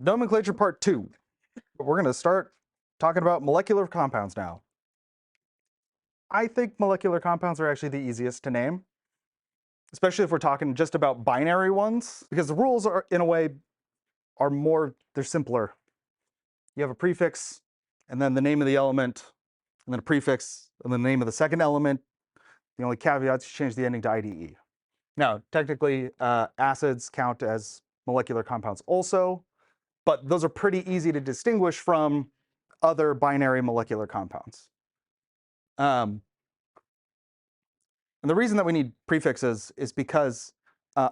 Nomenclature part 2. We're going to start talking about molecular compounds now. I think molecular compounds are actually the easiest to name, especially if we're talking just about binary ones, because the rules are, in a way, they're simpler. You have a prefix, and then the name of the element, and then a prefix, and then the name of the second element. The only caveat is you change the ending to IDE. Now, technically, acids count as molecular compounds also, but those are pretty easy to distinguish from other binary molecular compounds. And the reason that we need prefixes is because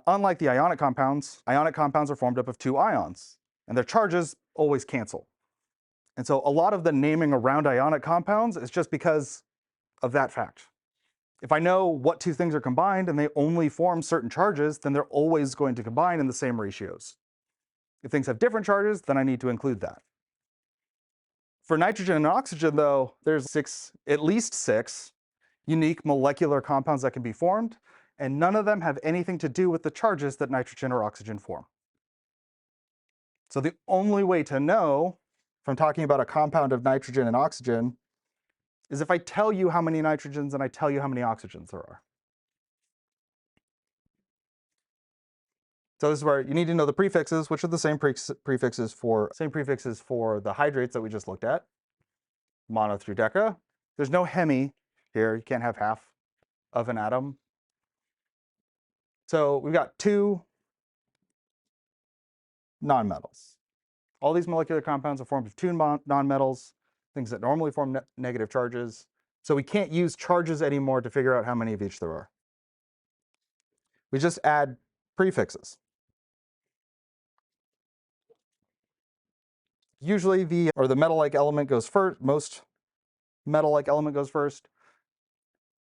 unlike the ionic compounds are formed up of two ions, and their charges always cancel. And so a lot of the naming around ionic compounds is just because of that fact. If I know what two things are combined and they only form certain charges, then they're always going to combine in the same ratios. If things have different charges, then I need to include that. For nitrogen and oxygen, though, there's at least six unique molecular compounds that can be formed, and none of them have anything to do with the charges that nitrogen or oxygen form. So the only way to know, if I'm talking about a compound of nitrogen and oxygen, is if I tell you how many nitrogens and I tell you how many oxygens there are. So this is where you need to know the prefixes, which are the same prefixes for the hydrates that we just looked at, mono through deca. There's no hemi here. You can't have half of an atom. So we've got two nonmetals. All these molecular compounds are formed of two nonmetals, things that normally form negative charges. So we can't use charges anymore to figure out how many of each there are. We just add prefixes. Usually the metal-like element goes first. Most metal-like element goes first.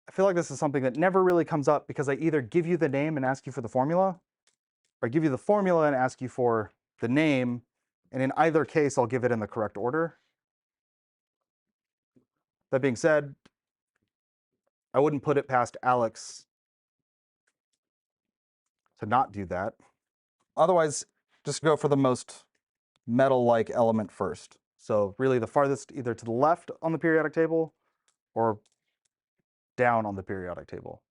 I feel like this is something that never really comes up because I either give you the name and ask you for the formula, or I give you the formula and ask you for the name, and in either case, I'll give it in the correct order. That being said, I wouldn't put it past Alex to not do that. Otherwise, just go for the most metal-like element first. So really the farthest either to the left on the periodic table or down on the periodic table.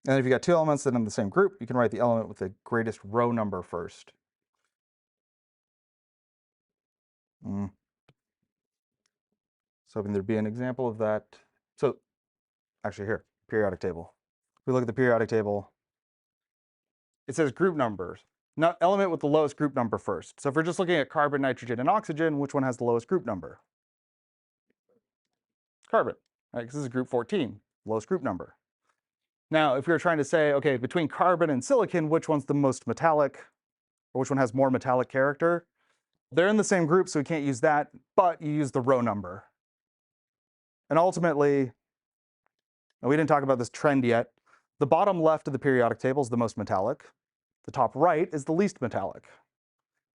And if you got two elements that are in the same group, you can write the element with the greatest row number first. So hoping there'd be an example of that. So actually here, periodic table. If we look at the periodic table, it says group numbers, not element with the lowest group number first. So if we're just looking at carbon, nitrogen, and oxygen, which one has the lowest group number? Carbon, right? Because this is group 14, lowest group number. Now, if we were trying to say, okay, between carbon and silicon, which one's the most metallic, or which one has more metallic character? They're in the same group, so we can't use that, but you use the row number. And ultimately, and we didn't talk about this trend yet, the bottom left of the periodic table is the most metallic. The top right is the least metallic.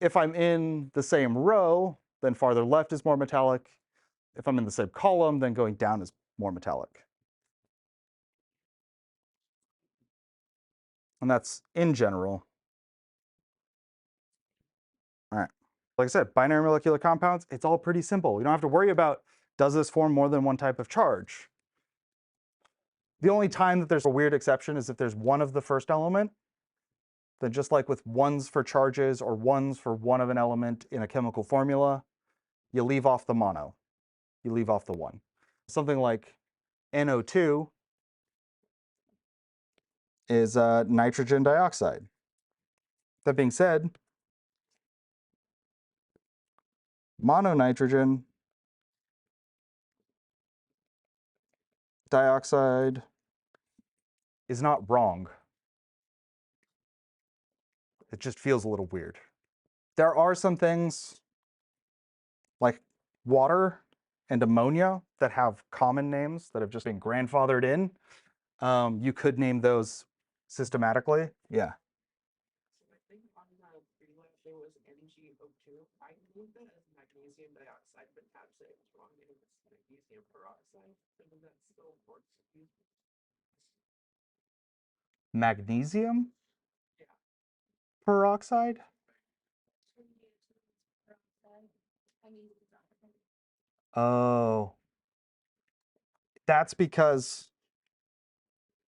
If I'm in the same row, then farther left is more metallic. If I'm in the same column, then going down is more metallic. And that's in general. All right. Like I said, binary molecular compounds, it's all pretty simple. We don't have to worry about, does this form more than one type of charge? The only time that there's a weird exception is if there's one of the first element. Then just like with ones for charges or ones for one of an element in a chemical formula, you leave off the mono. You leave off the one. Something like NO2 is nitrogen dioxide. That being said, mononitrogen dioxide is not wrong. It just feels a little weird. There are some things like water and ammonia that have common names that have just been grandfathered in. You could name those systematically. Yeah. So I think on the pre-lab there was NgO2. I moved that as magnesium dioxide, but perhaps it was wrong and it was magnesium peroxide. So does that still work? Magnesium? Yeah. peroxide? Oh, that's because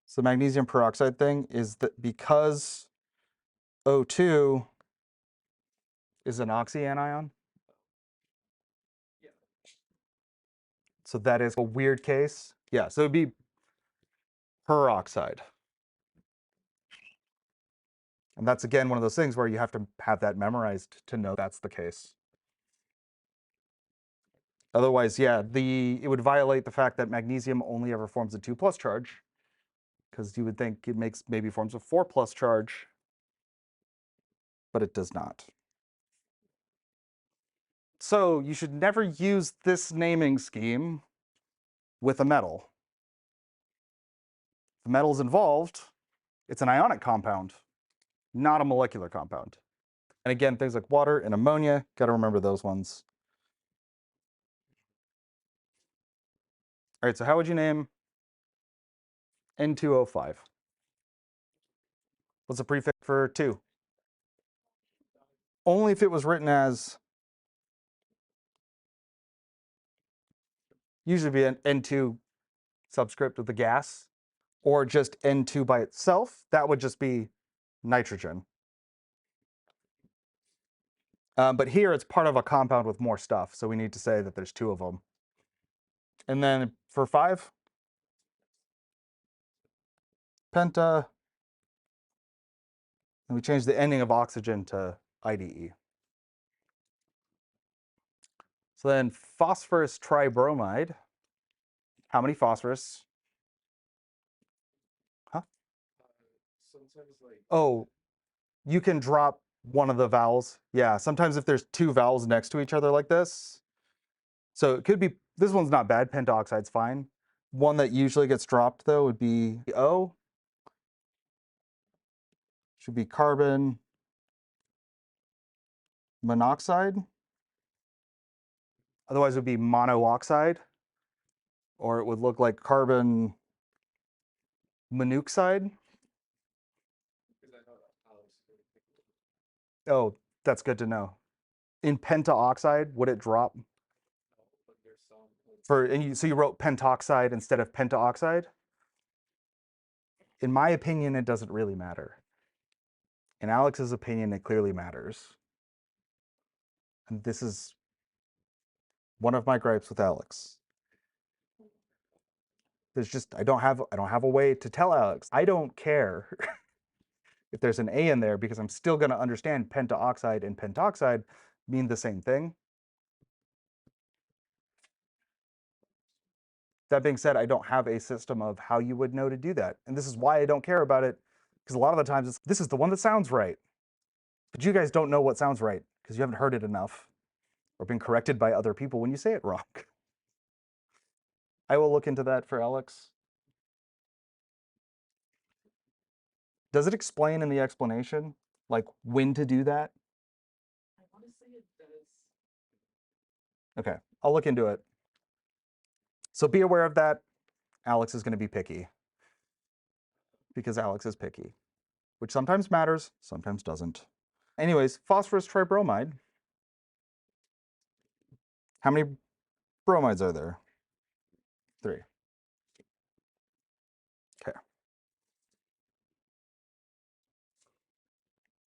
so the magnesium peroxide thing is that because O2 is an oxyanion. So that is a weird case. Yeah, so it'd be peroxide. And that's again one of those things where you have to have that memorized to know that's the case. Otherwise, yeah, it would violate the fact that magnesium only ever forms a 2+ charge, because you would think it maybe forms a 4+ charge, but it does not. So you should never use this naming scheme with a metal. If the metal's involved, it's an ionic compound, not a molecular compound. And again, things like water and ammonia, got to remember those ones. All right, so how would you name N2O5? What's the prefix for 2? Only if it was written as, usually be an N2 subscript with the gas, or just N2 by itself. That would just be nitrogen. But here it's part of a compound with more stuff, so we need to say that there's 2 of them. And then for 5, penta, and we change the ending of oxygen to IDE. So then phosphorus tribromide, how many phosphorus? Huh? Sometimes like Oh, you can drop one of the vowels. Yeah, sometimes if there's 2 vowels next to each other like this. So it could be, this one's not bad, pentoxide's fine. One that usually gets dropped though would be O. Should be carbon monoxide. Otherwise it would be monooxide, or it would look like carbon monoxide. because I know that Alex is really picky. Oh, that's good to know. In pentaoxide, would it drop? No, but there's some So you wrote pentoxide instead of pentaoxide? In my opinion, it doesn't really matter. In Alex's opinion, it clearly matters. And this is one of my gripes with Alex. There's just I don't have a way to tell Alex. I don't care if there's an A in there because I'm still going to understand pentaoxide and pentoxide mean the same thing. That being said, I don't have a system of how you would know to do that. And this is why I don't care about it, because a lot of the times this is the one that sounds right. But you guys don't know what sounds right because you haven't heard it enough or been corrected by other people when you say it wrong. I will look into that for Alex. Does it explain in the explanation, like when to do that? I want to say it does. Okay, I'll look into it. So be aware of that. Alex is going to be picky because Alex is picky, which sometimes matters, sometimes doesn't. Anyways, phosphorus tribromide. How many bromides are there? 3. Okay.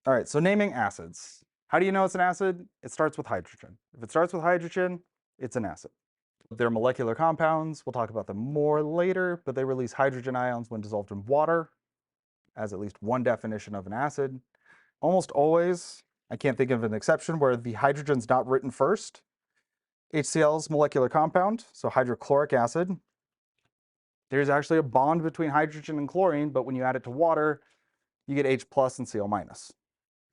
All right, so naming acids. How do you know it's an acid? It starts with hydrogen. If it starts with hydrogen, it's an acid. They're molecular compounds. We'll talk about them more later, but they release hydrogen ions when dissolved in water, as at least one definition of an acid. Almost always, I can't think of an exception where the hydrogen's not written first. HCl's molecular compound, so hydrochloric acid. There's actually a bond between hydrogen and chlorine, but when you add it to water, you get H+ and Cl-.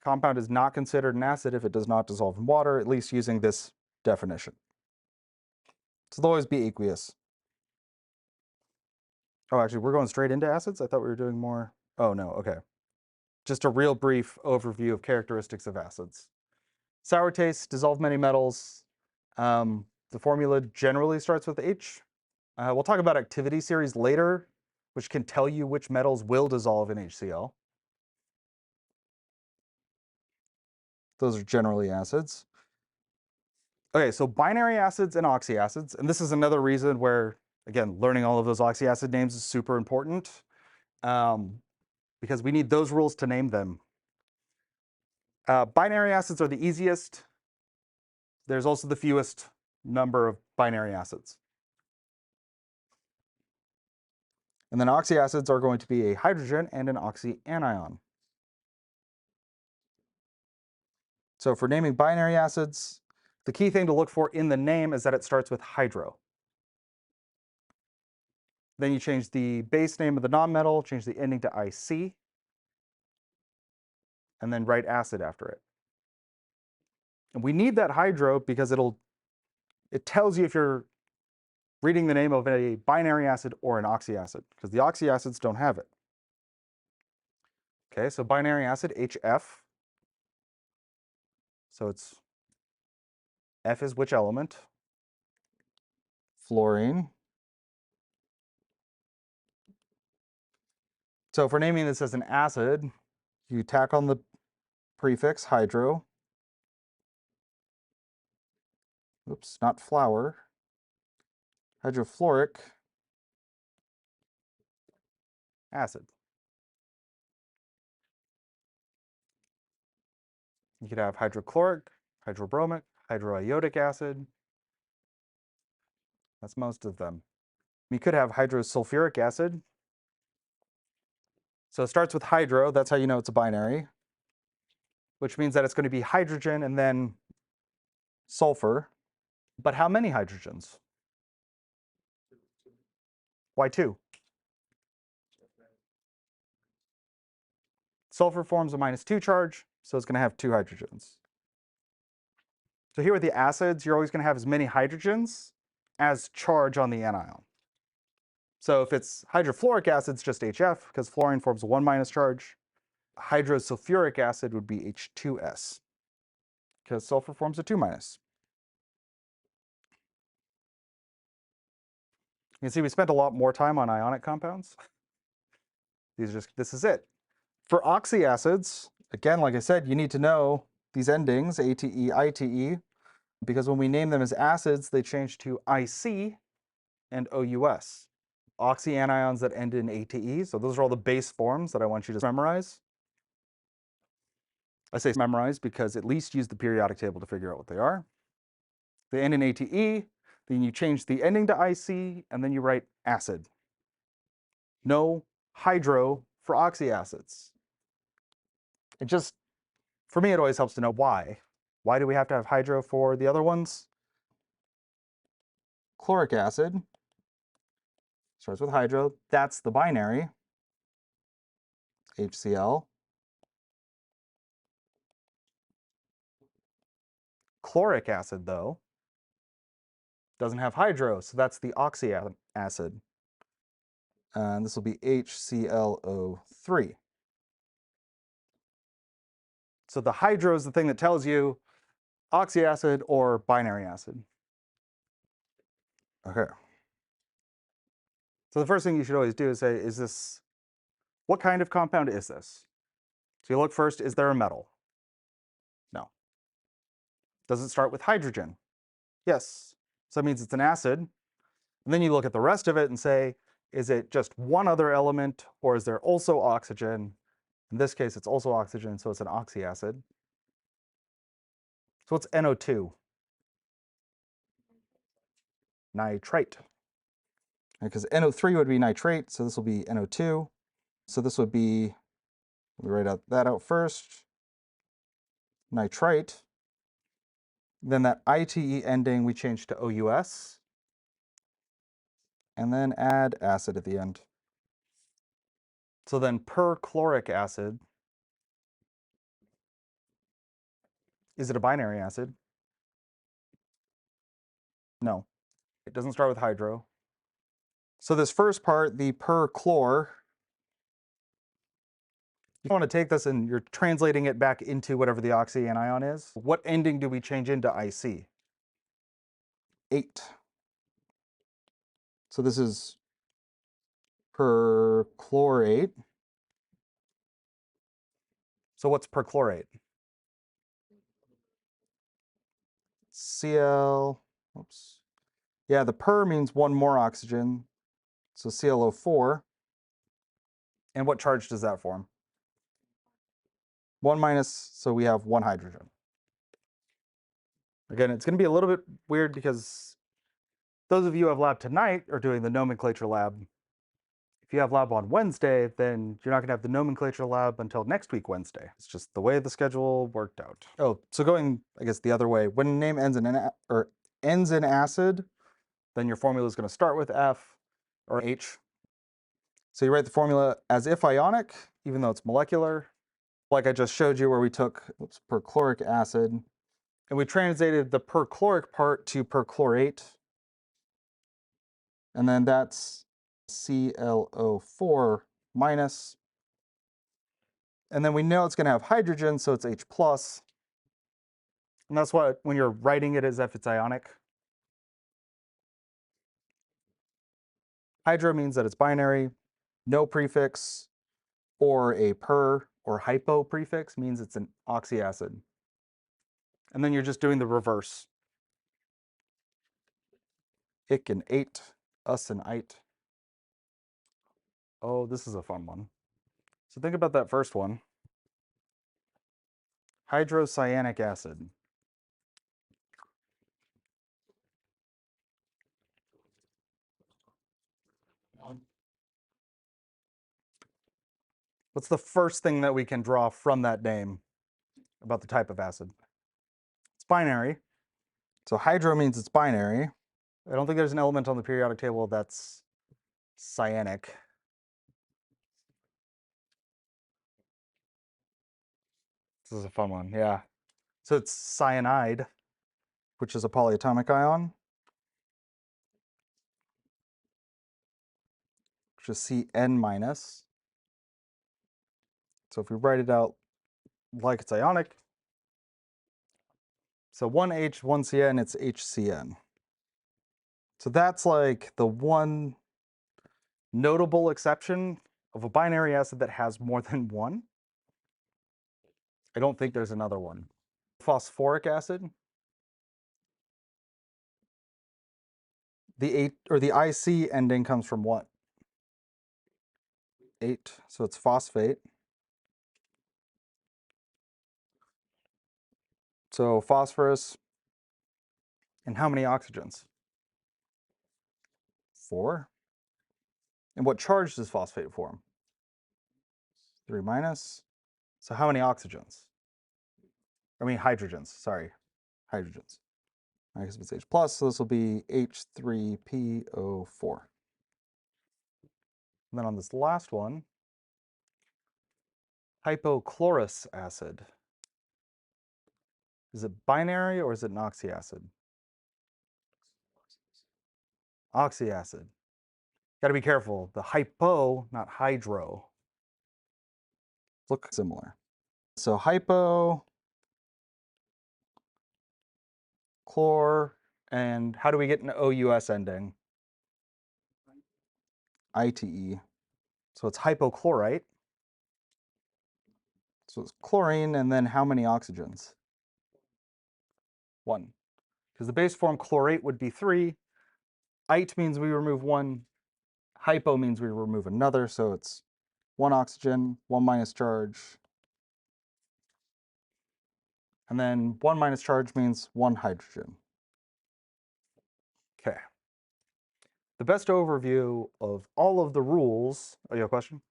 Compound is not considered an acid if it does not dissolve in water, at least using this definition. So they'll always be aqueous. Oh, actually, we're going straight into acids? I thought we were doing more. Oh, no, okay. Just a real brief overview of characteristics of acids. Sour taste, dissolve many metals. The formula generally starts with H. We'll talk about activity series later, which can tell you which metals will dissolve in HCl. Those are generally acids. Okay, so binary acids and oxyacids, and this is another reason where, again, learning all of those oxyacid names is super important, because we need those rules to name them. Binary acids are the easiest. There's also the fewest number of binary acids. And then oxyacids are going to be a hydrogen and an oxyanion. So for naming binary acids, the key thing to look for in the name is that it starts with hydro. Then you change the base name of the nonmetal, change the ending to IC, and then write acid after it. And we need that hydro because it tells you if you're reading the name of a binary acid or an oxyacid, because the oxyacids don't have it. Okay, so binary acid, HF. So it's F is which element? Fluorine. So for naming this as an acid, you tack on the prefix hydro. Oops, not flour. Hydrofluoric acid. You could have hydrochloric, hydrobromic, hydroiodic acid. That's most of them. You could have hydrosulfuric acid. So it starts with hydro, that's how you know it's a binary, which means that it's going to be hydrogen and then sulfur. But how many hydrogens? Why two? Sulfur forms a -2 charge, so it's going to have two hydrogens. So here with the acids, you're always going to have as many hydrogens as charge on the anion. So if it's hydrofluoric acid, it's just HF, because fluorine forms a 1- charge. Hydrosulfuric acid would be H2S, because sulfur forms a 2-. You can see we spent a lot more time on ionic compounds. This is it. For oxyacids, again, like I said, you need to know these endings, ATE, ITE, because when we name them as acids, they change to IC and OUS. Oxyanions that end in ATE, so those are all the base forms that I want you to memorize. I say memorize because at least use the periodic table to figure out what they are. They end in ATE, then you change the ending to IC, and then you write acid. No hydro for oxyacids. It just, for me, it always helps to know why. Why do we have to have hydro for the other ones? Chloric acid starts with hydro. That's the binary, HCl. Chloric acid, though, doesn't have hydro, so that's the oxyacid. And this will be HClO3. So the hydro is the thing that tells you oxyacid or binary acid. Okay. So the first thing you should always do is say, what kind of compound is this? So you look first, is there a metal? No. Does it start with hydrogen? Yes. So that means it's an acid. And then you look at the rest of it and say, is it just one other element, or is there also oxygen? In this case, it's also oxygen, so it's an oxyacid. So what's NO2? Nitrate. Because NO3 would be nitrate, so this will be NO2. So this would be, let me write that out first, nitrite. Then that ITE ending we change to OUS. And then add acid at the end. So then perchloric acid, is it a binary acid? No, it doesn't start with hydro. So this first part, the perchlor, you want to take this and you're translating it back into whatever the oxyanion is. What ending do we change into IC? 8. So this is perchlorate. So what's perchlorate? Cl, oops. Yeah, the per means one more oxygen. So ClO4. And what charge does that form? 1 minus, so we have 1 hydrogen. Again, it's going to be a little bit weird because those of you who have lab tonight are doing the nomenclature lab. If you have lab on Wednesday, then you're not going to have the nomenclature lab until next week, Wednesday. It's just the way the schedule worked out. Oh, so going, I guess, the other way, when a name ends in acid, then your formula is going to start with F or H. So you write the formula as if ionic, even though it's molecular, like I just showed you where we took perchloric acid, and we translated the perchloric part to perchlorate, and then that's ClO4 minus, and then we know it's going to have hydrogen, so it's H plus, and that's what, when you're writing it as if it's ionic. Hydro means that it's binary, no prefix, or a per or hypo prefix means it's an oxyacid. And then you're just doing the reverse. Ich and ate, us and ite. Oh, this is a fun one. So think about that first one. Hydrocyanic acid. What's the first thing that we can draw from that name about the type of acid? It's binary. So hydro means it's binary. I don't think there's an element on the periodic table that's cyanic. This is a fun one, yeah. So it's cyanide, which is a polyatomic ion, which is Cn minus. So if we write it out like it's ionic, so 1H, 1Cn, it's HCN. So that's like the one notable exception of a binary acid that has more than one. I don't think there's another one. Phosphoric acid. The IC ending comes from what? 8, so it's phosphate. So phosphorus, and how many oxygens? 4. And what charge does phosphate form? 3 minus. So how many oxygens? I mean hydrogens, sorry, hydrogens. I guess it's H plus, so this will be H3PO4. And then on this last one, hypochlorous acid. Is it binary or is it an oxyacid? Oxyacid. Got to be careful. The hypo, not hydro. Look similar. So hypo, chlor, and how do we get an OUS ending? ITE. So it's hypochlorite. So it's chlorine, and then how many oxygens? 1. Because the base form chlorate would be 3. Ite means we remove 1. Hypo means we remove another, so it's 1 oxygen, 1 minus charge. And then 1 minus charge means 1 hydrogen. Okay. The best overview of all of the rules. Oh, you have a question?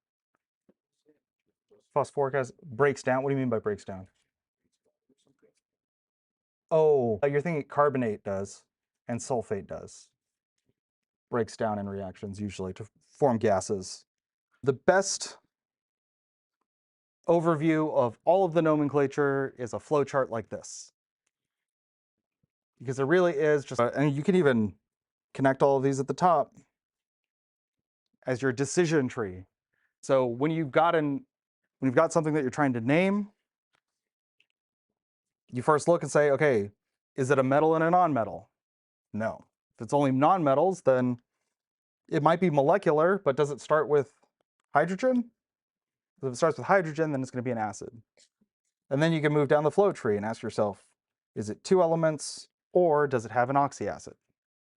Phosphoric acid breaks down. What do you mean by breaks down? Oh, you're thinking carbonate does and sulfate does. Breaks down in reactions usually to form gases. The best overview of all of the nomenclature is a flowchart like this. Because it really is just, and you can even connect all of these at the top as your decision tree. So when you've got something that you're trying to name, you first look and say, okay, is it a metal and a non-metal? No. If it's only non-metals, then it might be molecular, but does it start with hydrogen? If it starts with hydrogen, then it's going to be an acid. And then you can move down the flow tree and ask yourself, is it 2 elements, or does it have an oxyacid?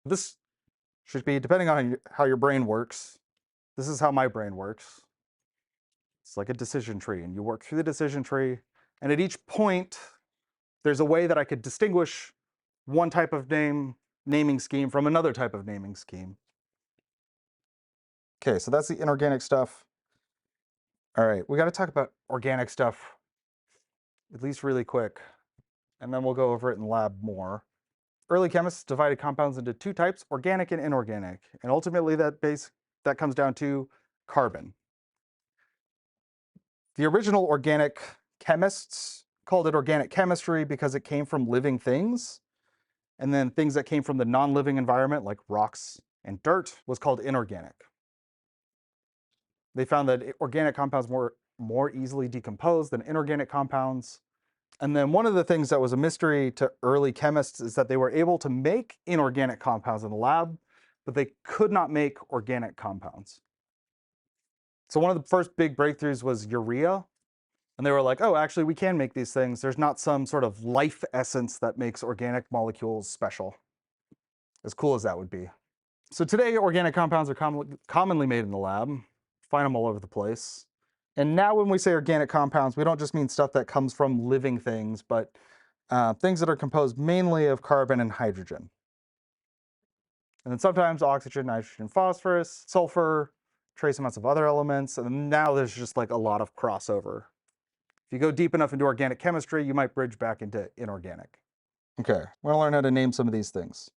This should be, depending on how your brain works, this is how my brain works. It's like a decision tree, and you work through the decision tree, and at each point, there's a way that I could distinguish one type of naming scheme from another type of naming scheme. Okay, so that's the inorganic stuff. All right, we got to talk about organic stuff, at least really quick, and then we'll go over it in lab more. Early chemists divided compounds into two types, organic and inorganic, and ultimately that comes down to carbon. The original organic chemists called it organic chemistry because it came from living things, and then things that came from the non-living environment, like rocks and dirt, was called inorganic. They found that organic compounds were more easily decomposed than inorganic compounds. And then one of the things that was a mystery to early chemists is that they were able to make inorganic compounds in the lab, but they could not make organic compounds. So one of the first big breakthroughs was urea. And they were like, oh, actually, we can make these things. There's not some sort of life essence that makes organic molecules special, as cool as that would be. So today, organic compounds are commonly made in the lab. Find them all over the place. And now when we say organic compounds, we don't just mean stuff that comes from living things, but things that are composed mainly of carbon and hydrogen. And then sometimes oxygen, nitrogen, phosphorus, sulfur, trace amounts of other elements. And now there's just like a lot of crossover. If you go deep enough into organic chemistry, you might bridge back into inorganic. Okay, we're gonna learn how to name some of these things.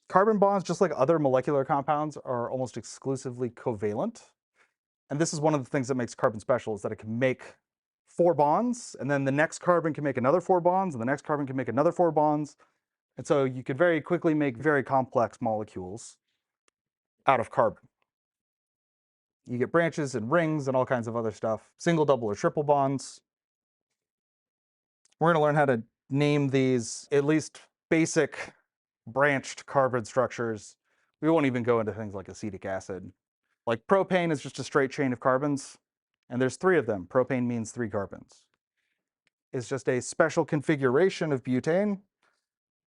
Carbon bonds, just like other molecular compounds, are almost exclusively covalent. And this is one of the things that makes carbon special, is that it can make 4 bonds, and then the next carbon can make another 4 bonds, and the next carbon can make another 4 bonds. And so you could very quickly make very complex molecules out of carbon. You get branches and rings and all kinds of other stuff, single, double, or triple bonds. We're going to learn how to name these at least basic branched carbon structures. We won't even go into things like acetic acid. Like propane is just a straight chain of carbons, and there's 3 of them. Propane means 3 carbons. It's just a special configuration of butane.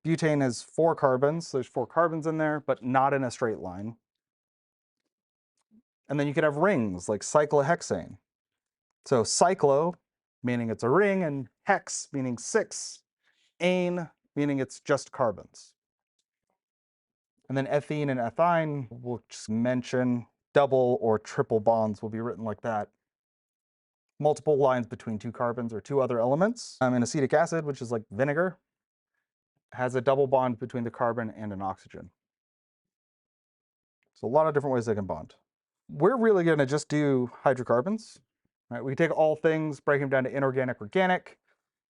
Butane has 4 carbons. There's 4 carbons in there, but not in a straight line. And then you could have rings like cyclohexane. So cyclo, meaning it's a ring, and hex, meaning 6. Ane, meaning it's just carbons. And then ethene and ethyne, we'll just mention double or triple bonds will be written like that. Multiple lines between 2 carbons or 2 other elements. And acetic acid, which is like vinegar, has a double bond between the carbon and an oxygen. So a lot of different ways they can bond. We're really going to just do hydrocarbons. Right? We take all things, break them down to inorganic, organic.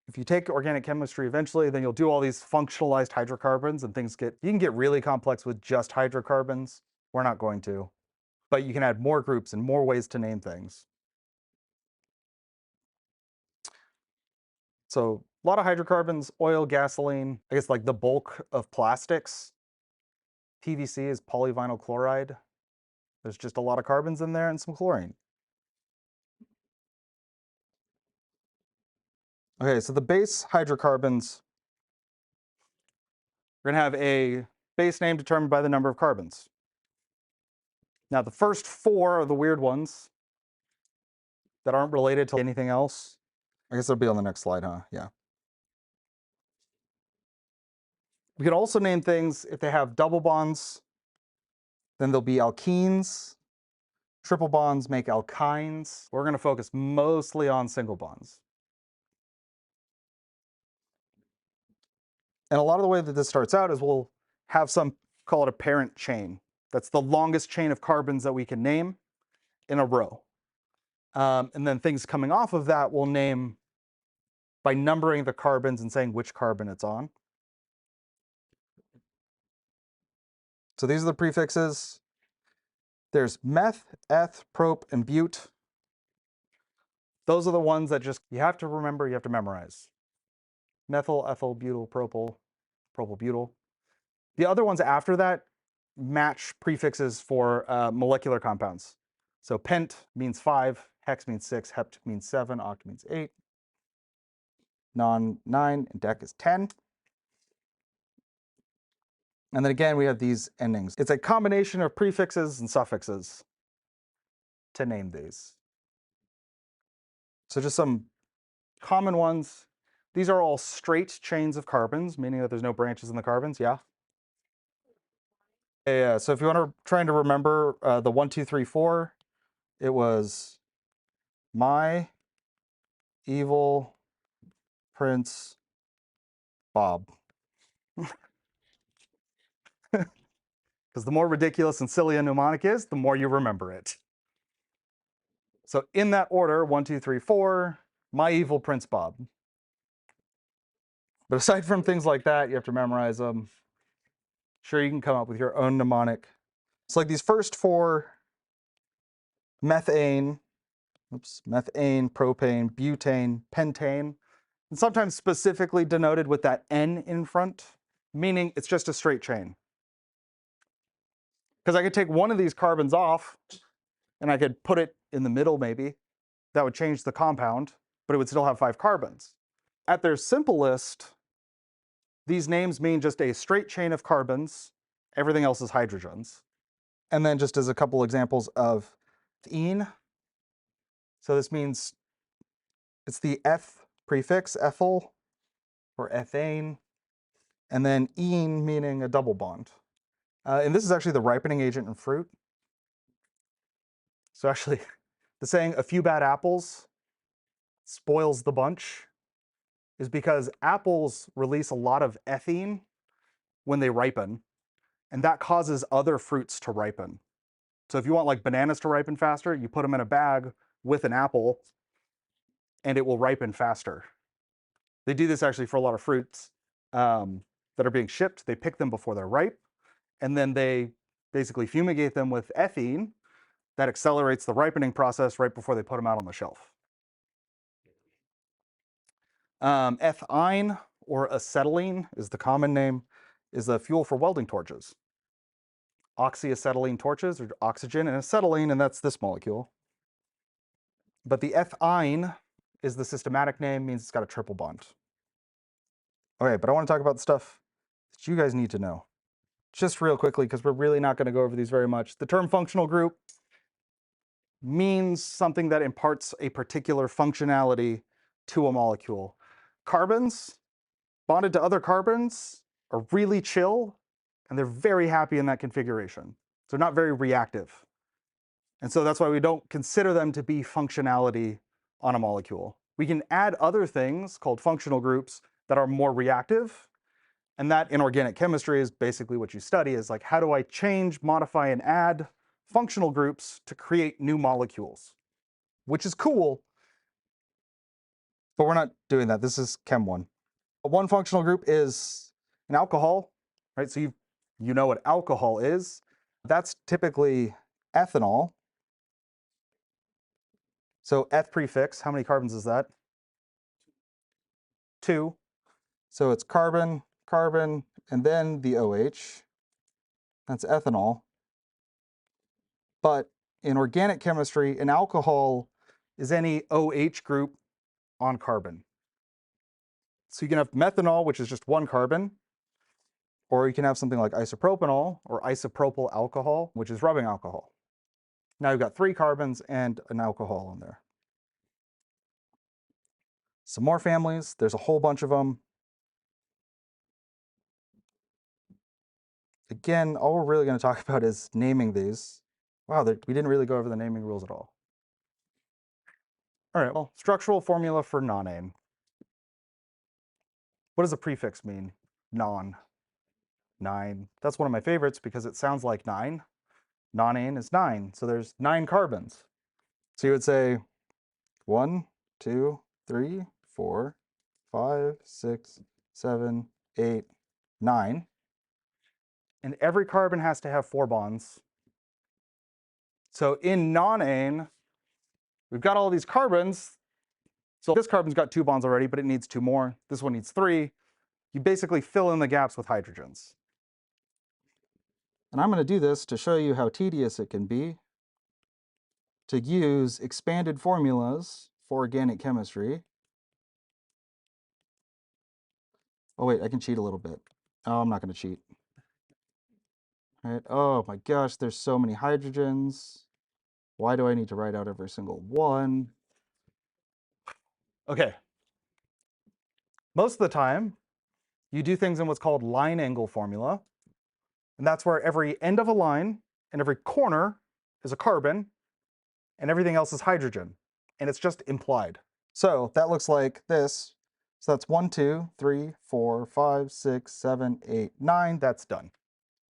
If you take organic chemistry eventually, then you'll do all these functionalized hydrocarbons, and you can get really complex with just hydrocarbons. We're not going to. But you can add more groups and more ways to name things. So a lot of hydrocarbons, oil, gasoline, I guess like the bulk of plastics. PVC is polyvinyl chloride. There's just a lot of carbons in there and some chlorine. Okay, so the base hydrocarbons, we're going to have a base name determined by the number of carbons. Now, the first 4 are the weird ones that aren't related to anything else. I guess it'll be on the next slide, huh? Yeah. We can also name things if they have double bonds, then they'll be alkenes. Triple bonds make alkynes. We're going to focus mostly on single bonds. And a lot of the way that this starts out is we'll have call it a parent chain. That's the longest chain of carbons that we can name in a row. And then things coming off of that we'll name by numbering the carbons and saying which carbon it's on. So these are the prefixes. There's meth, eth, prop, and bute. Those are the ones that you have to remember, you have to memorize. Methyl, ethyl, butyl, propyl, propyl, butyl. The other ones after that match prefixes for molecular compounds. So pent means 5, hex means 6, hept means 7, oct means 8, non 9, and dec is 10. And then again, we have these endings. It's a combination of prefixes and suffixes to name these. So just some common ones. These are all straight chains of carbons, meaning that there's no branches in the carbons, yeah? Yeah. So if you want to trying to remember the 1, 2, 3, 4, it was my evil Prince Bob. Because the more ridiculous and silly a mnemonic is, the more you remember it. So in that order, 1, 2, 3, 4, my evil Prince Bob. But aside from things like that, you have to memorize them. Sure, you can come up with your own mnemonic. It's like these first four, methane, methane, propane, butane, pentane, and sometimes specifically denoted with that N in front, meaning it's just a straight chain. Because I could take one of these carbons off and I could put it in the middle maybe. That would change the compound, but it would still have 5 carbons. At their simplest, these names mean just a straight chain of carbons. Everything else is hydrogens. And then just as a couple examples of ene. So this means it's the eth prefix, ethyl, or ethane, and then ene meaning a double bond. And this is actually the ripening agent in fruit. So actually, the saying, a few bad apples spoils the bunch, is because apples release a lot of ethene when they ripen, and that causes other fruits to ripen. So if you want like bananas to ripen faster, you put them in a bag with an apple, and it will ripen faster. They do this actually for a lot of fruits that are being shipped. They pick them before they're ripe, and then they basically fumigate them with ethene that accelerates the ripening process right before they put them out on the shelf. Ethine, or acetylene is the common name, is a fuel for welding torches. Oxyacetylene torches are oxygen and acetylene, and that's this molecule. But the ethine is the systematic name, means it's got a triple bond. Okay, but I want to talk about the stuff that you guys need to know. Just real quickly, because we're really not going to go over these very much. The term functional group means something that imparts a particular functionality to a molecule. Carbons bonded to other carbons are really chill, and they're very happy in that configuration. They're not very reactive. And so that's why we don't consider them to be functionality on a molecule. We can add other things called functional groups that are more reactive. And that in organic chemistry is basically what you study, is like, how do I change, modify, and add functional groups to create new molecules? Which is cool, but we're not doing that. This is Chem 1. One functional group is an alcohol, right? So you know what alcohol is. That's typically ethanol. So eth prefix, how many carbons is that? 2. So it's carbon, carbon, and then the OH. That's ethanol. But in organic chemistry, an alcohol is any OH group on carbon. So you can have methanol, which is just 1 carbon, or you can have something like isopropanol or isopropyl alcohol, which is rubbing alcohol. Now you've got 3 carbons and an alcohol in there. Some more families, there's a whole bunch of them. Again, all we're really going to talk about is naming these. Wow, we didn't really go over the naming rules at all. All right, well, structural formula for nonane. What does a prefix mean? Non. 9. That's one of my favorites because it sounds like 9. Nonane is 9, so there's 9 carbons. So you would say 1, 2, 3, 4, 5, 6, 7, 8, 9. And every carbon has to have 4 bonds. So in nonane, we've got all these carbons. So this carbon's got 2 bonds already, but it needs 2 more. This one needs 3. You basically fill in the gaps with hydrogens. And I'm going to do this to show you how tedious it can be to use expanded formulas for organic chemistry. Oh wait, I can cheat a little bit. Oh, I'm not going to cheat. right? Oh my gosh, there's so many hydrogens. Why do I need to write out every single one? Okay. Most of the time, you do things in what's called line angle formula. And that's where every end of a line and every corner is a carbon and everything else is hydrogen. And it's just implied. So that looks like this. So that's 1, 2, 3, 4, 5, 6, 7, 8, 9. That's done.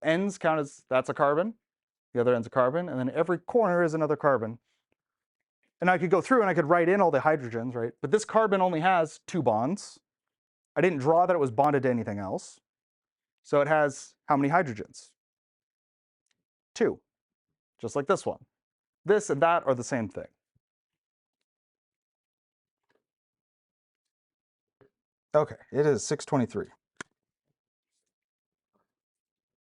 Ends count as that's a carbon. The other end's a carbon. And then every corner is another carbon. And I could go through and I could write in all the hydrogens, right? But this carbon only has 2 bonds. I didn't draw that it was bonded to anything else. So it has how many hydrogens? 2, just like this one. This and that are the same thing. Okay, it is 6:23.